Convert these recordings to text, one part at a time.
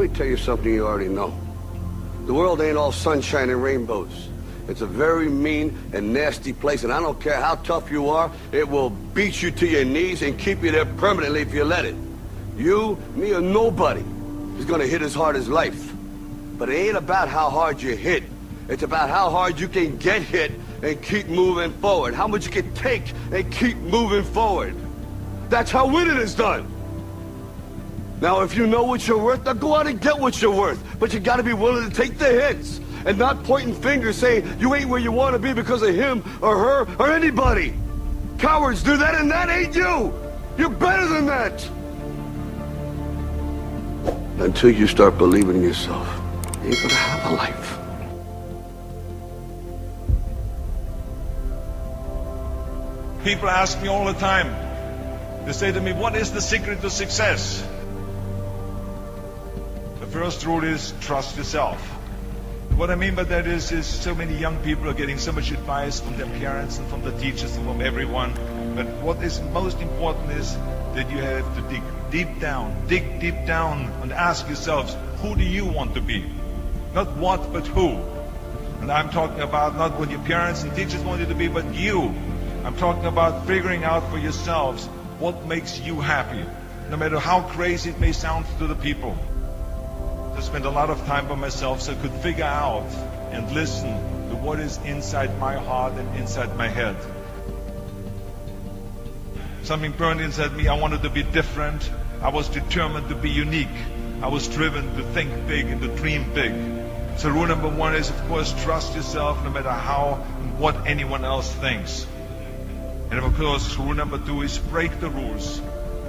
me tell you something you already know. The world ain't all sunshine and rainbows. It's a very mean and nasty place, and I don't care how tough you are, it will beat you to your knees and keep you there permanently if you let it. You, me, or nobody is gonna hit as hard as life. But it ain't about how hard you hit. It's about how hard you can get hit and keep moving forward. How much you can take and keep moving forward. That's how winning is done. Now, if you know what you're worth, now go out and get what you're worth. But you gotta be willing to take the hits and not pointing fingers saying you ain't where you want to be because of him or her or anybody. Cowards do that, and that ain't you. You're better than that. Until you start believing in yourself, you ain't gonna have a life. People ask me all the time, they say to me, what is the secret to success? The first rule is trust yourself. What I mean by that is so many young people are getting so much advice from their parents and from the teachers and from everyone. But what is most important is that you have to dig deep down and ask yourselves, who do you want to be? Not what, but who. And I'm talking about not what your parents and teachers want you to be, but you. I'm talking about figuring out for yourselves what makes you happy, no matter how crazy it may sound to the people. I spent a lot of time by myself so I could figure out and listen to what is inside my heart and inside my head. Something burned inside me. I wanted to be different. I was determined to be unique. I was driven to think big and to dream big. So rule number one is, of course, trust yourself no matter how and what anyone else thinks. And of course, rule number two is break the rules.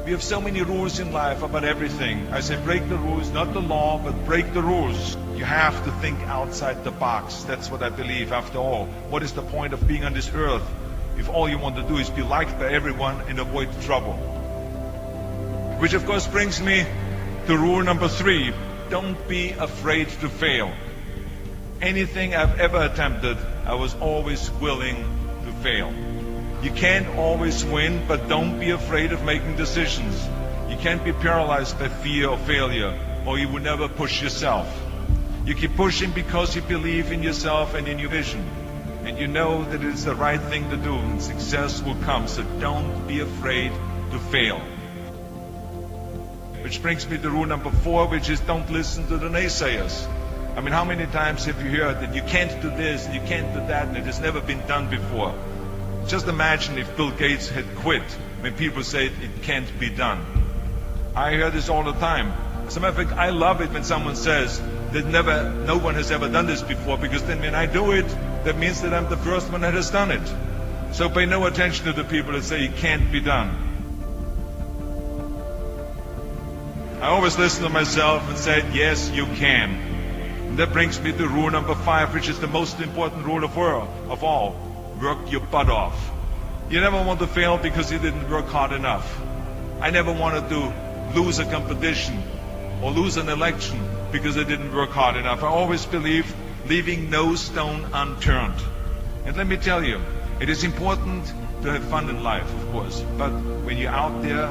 We have so many rules in life about everything. I say break the rules, not the law, but break the rules. You have to think outside the box. That's what I believe. After all, what is the point of being on this earth if all you want to do is be liked by everyone and avoid trouble? Which of course brings me to rule number three. Don't be afraid to fail. Anything I've ever attempted, I was always willing to fail. You can't always win, but don't be afraid of making decisions. You can't be paralyzed by fear of failure, or you will never push yourself. You keep pushing because you believe in yourself and in your vision. And you know that it is the right thing to do, and success will come. So don't be afraid to fail. Which brings me to rule number four, which is don't listen to the naysayers. I mean, how many times have you heard that you can't do this, and you can't do that, and it has never been done before? Just imagine if Bill Gates had quit when people say it can't be done. I hear this all the time. As a matter of fact, I love it when someone says that no one has ever done this before, because then when I do it, that means that I'm the first one that has done it. So pay no attention to the people that say it can't be done. I always listen to myself and say, yes, you can. And that brings me to rule number five, which is the most important rule of all. Work your butt off. You never want to fail because you didn't work hard enough. I never wanted to lose a competition or lose an election because I didn't work hard enough. I always believed leaving no stone unturned. And let me tell you, it is important to have fun in life, of course. But when you're out there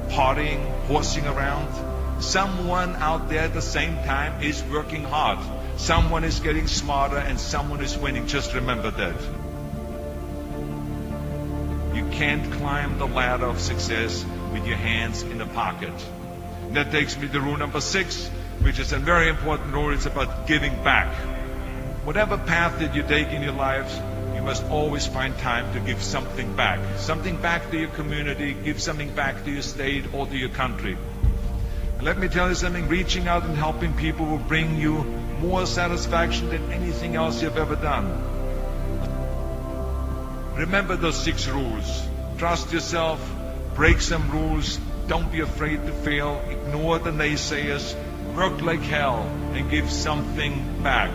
partying, horsing around, someone out there at the same time is working hard. Someone is getting smarter and someone is winning. Just remember that. You can't climb the ladder of success with your hands in the pocket. And that takes me to rule number six, which is a very important rule. It's about giving back. Whatever path that you take in your lives, you must always find time to give something back. Something back to your community, give something back to your state or to your country. And let me tell you something, reaching out and helping people will bring you more satisfaction than anything else you've ever done. Remember those 6 rules. Trust yourself, break some rules, don't be afraid to fail, ignore the naysayers, work like hell, and give something back.